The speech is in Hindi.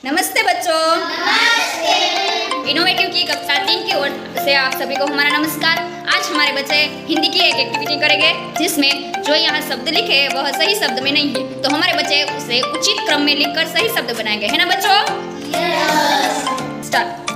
नमस्ते बच्चों। नमस्ते। इनोवेटिव की कक्षा 3 की ओर से आप सभी को हमारा नमस्कार। आज हमारे बच्चे हिंदी की एक एक्टिविटी करेंगे जिसमें जो यहाँ शब्द लिखे हैं वह सही शब्द में नहीं है, तो हमारे बच्चे उसे उचित क्रम में लिखकर सही शब्द बनाएंगे, है ना बच्चों? यस। स्टार्ट।